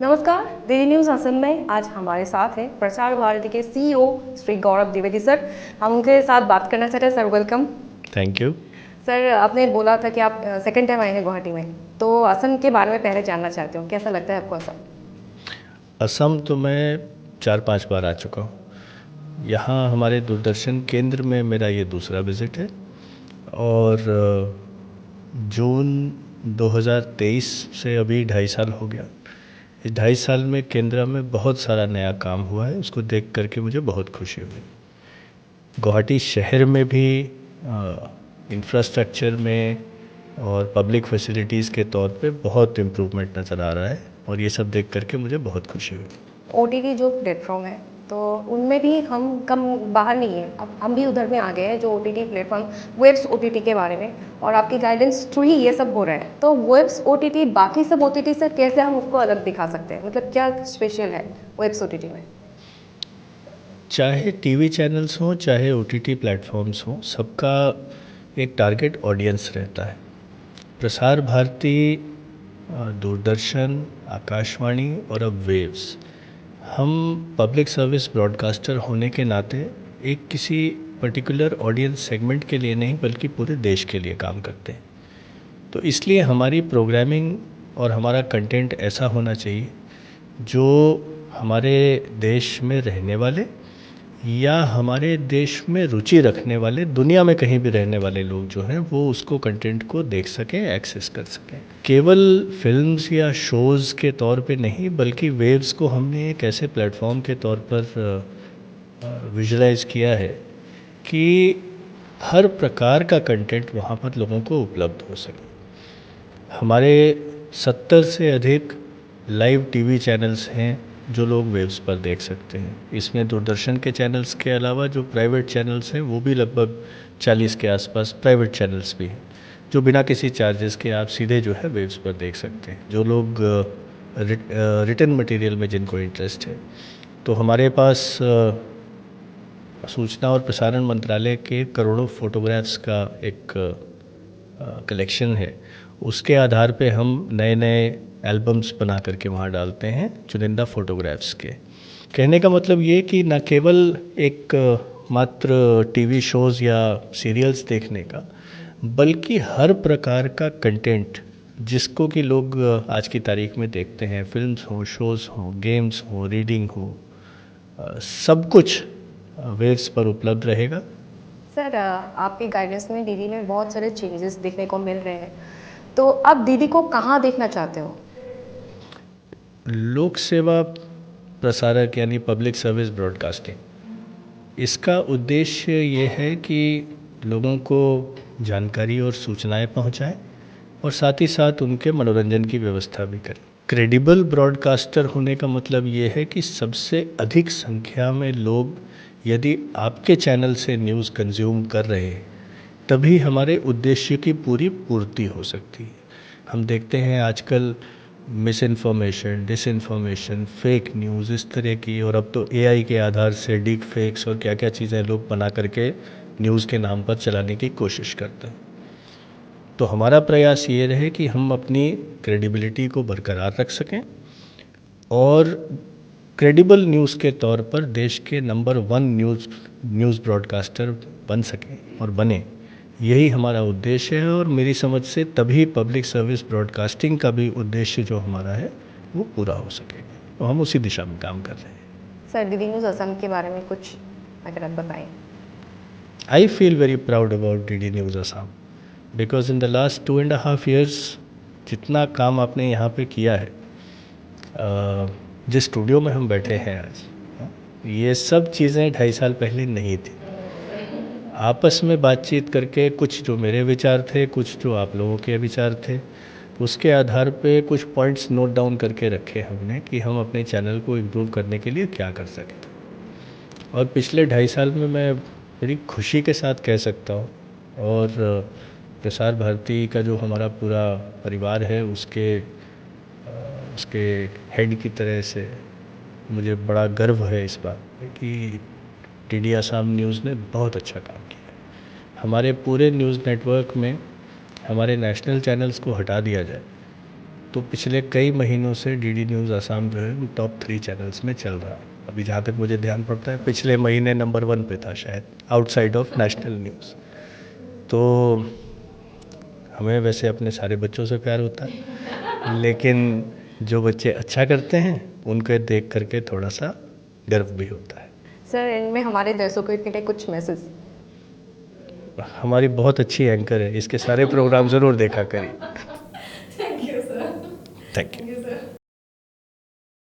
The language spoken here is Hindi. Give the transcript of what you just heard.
नमस्कार, डीडी न्यूज़ असम में आज हमारे साथ हैं प्रसार भारती के सीईओ श्री गौरव द्विवेदी सर। हम उनके साथ बात करना चाहते हैं। Sir welcome. Thank you. Sir आपने बोला था कि आप सेकेंड टाइम आए हैं गुवाहाटी में, तो असम के बारे में पहले जानना चाहती हूँ, कैसा लगता है आपको असम? असम तो मैं 4-5 बार आ चुका हूँ। यहाँ हमारे दूरदर्शन केंद्र में मेरा ये दूसरा विज़िट है और जून 2023 से अभी 2.5 साल हो गया। इस 2.5 साल में केंद्र में बहुत सारा नया काम हुआ है, उसको देख करके मुझे बहुत खुशी हुई। गुवाहाटी शहर में भी इंफ्रास्ट्रक्चर में और पब्लिक फैसिलिटीज़ के तौर पे बहुत इम्प्रूवमेंट नज़र आ रहा है और ये सब देख करके मुझे बहुत खुशी हुई। ओटीटी जो प्लेटफॉर्म है, तो उनमें भी हम कम बाहर नहीं है, अब हम भी उधर में आ गए हैं जो ओटीटी प्लेटफॉर्म वेब्स ओटीटी के बारे में, और आपकी गाइडेंस थ्रू ही ये सब हो रहा है। तो वेब्स ओटीटी बाकी सब ओटीटी से कैसे हम उसको अलग दिखा सकते हैं, मतलब क्या स्पेशल है वेब्स ओटीटी में? चाहे टीवी चैनल्स हों चाहे ओटीटी प्लेटफॉर्म्स हों, सबका एक टारगेट ऑडियंस रहता है। प्रसार भारती, दूरदर्शन, आकाशवाणी और अब वेव्स, हम पब्लिक सर्विस ब्रॉडकास्टर होने के नाते एक किसी पर्टिकुलर ऑडियंस सेगमेंट के लिए नहीं बल्कि पूरे देश के लिए काम करते हैं। तो इसलिए हमारी प्रोग्रामिंग और हमारा कंटेंट ऐसा होना चाहिए जो हमारे देश में रहने वाले या हमारे देश में रुचि रखने वाले, दुनिया में कहीं भी रहने वाले लोग जो हैं वो उसको कंटेंट को देख सकें, एक्सेस कर सकें। केवल फिल्म्स या शोज़ के तौर पे नहीं बल्कि वेव्स को हमने एक ऐसे प्लेटफॉर्म के तौर पर विजुलाइज किया है कि हर प्रकार का कंटेंट वहाँ पर लोगों को उपलब्ध हो सके। हमारे 70 से अधिक लाइव टीवी चैनल्स हैं जो लोग वेव्स पर देख सकते हैं। इसमें दूरदर्शन के चैनल्स के अलावा जो प्राइवेट चैनल्स हैं वो भी लगभग 40 के आसपास प्राइवेट चैनल्स भी हैं जो बिना किसी चार्जेस के आप सीधे जो है वेव्स पर देख सकते हैं। जो लोग रिटन मटेरियल में जिनको इंटरेस्ट है, तो हमारे पास सूचना और प्रसारण मंत्रालय के करोड़ों फोटोग्राफ्स का एक कलेक्शन है। उसके आधार पे हम नए नए एल्बम्स बना करके वहाँ डालते हैं चुनिंदा फ़ोटोग्राफ्स के। कहने का मतलब ये कि न केवल एक मात्र टीवी शोज़ या सीरियल्स देखने का, बल्कि हर प्रकार का कंटेंट जिसको कि लोग आज की तारीख में देखते हैं, फिल्म्स हों, शोज़ हों, गेम्स हों, रीडिंग हो, सब कुछ वेव्स पर उपलब्ध रहेगा। सर आपकी गाइडेंस में डीडी में बहुत सारे चेंजेस देखने को मिल रहे हैं, तो आप दीदी को कहाँ देखना चाहते हो? लोक सेवा प्रसारक यानी पब्लिक सर्विस ब्रॉडकास्टिंग, इसका उद्देश्य ये है कि लोगों को जानकारी और सूचनाएं पहुंचाएं और साथ ही साथ उनके मनोरंजन की व्यवस्था भी करें। क्रेडिबल ब्रॉडकास्टर होने का मतलब ये है कि सबसे अधिक संख्या में लोग यदि आपके चैनल से न्यूज़ कंज्यूम कर रहे हैं तभी हमारे उद्देश्य की पूरी पूर्ति हो सकती है। हम देखते हैं आजकल miss information, disinformation, fake news इस तरह की, और अब तो एआई के आधार से डीप फेक्स और क्या क्या चीज़ें लोग बना करके न्यूज़ के नाम पर चलाने की कोशिश करते हैं। तो हमारा प्रयास ये रहे कि हम अपनी क्रेडिबिलिटी को बरकरार रख सकें और क्रेडिबल न्यूज़ के तौर पर देश के नंबर 1 न्यूज़ ब्रॉडकास्टर बन सकें और बने। यही हमारा उद्देश्य है और मेरी समझ से तभी पब्लिक सर्विस ब्रॉडकास्टिंग का भी उद्देश्य जो हमारा है वो पूरा हो सकेगा। तो हम उसी दिशा में काम कर रहे हैं। सर डीडी न्यूज़ असम के बारे में कुछ अगर आप बताएं। I feel very proud about DD news Assam because in the last 2.5 years जितना काम आपने यहाँ पे किया है, जिस स्टूडियो में हम बैठे हैं आज, ये सब चीज़ें 2.5 साल पहले नहीं थी। आपस में बातचीत करके कुछ जो मेरे विचार थे, कुछ जो आप लोगों के विचार थे, उसके आधार पे कुछ पॉइंट्स नोट डाउन करके रखे हमने कि हम अपने चैनल को इम्प्रूव करने के लिए क्या कर सकते। और पिछले 2.5 साल में मैं बड़ी खुशी के साथ कह सकता हूँ, और प्रसार भारती का जो हमारा पूरा परिवार है उसके हेड की तरह से मुझे बड़ा गर्व है इस बात पे कि डीडी आसाम न्यूज़ ने बहुत अच्छा काम किया है। हमारे पूरे न्यूज़ नेटवर्क में हमारे नेशनल चैनल्स को हटा दिया जाए तो पिछले कई महीनों से डीडी न्यूज़ असम जो है टॉप 3 चैनल्स में चल रहा है। अभी जहाँ तक मुझे ध्यान पड़ता है पिछले महीने नंबर 1 पे था शायद, आउटसाइड ऑफ नेशनल न्यूज़। तो हमें वैसे अपने सारे बच्चों से प्यार होता है, लेकिन जो बच्चे अच्छा करते हैं उनको देख करके थोड़ा सा गर्व भी होता है। सर एंड में हमारे दर्शकों के लिए कुछ मैसेज। हमारी बहुत अच्छी एंकर है, इसके सारे प्रोग्राम ज़रूर देखा करिए। Thank you sir. Thank you.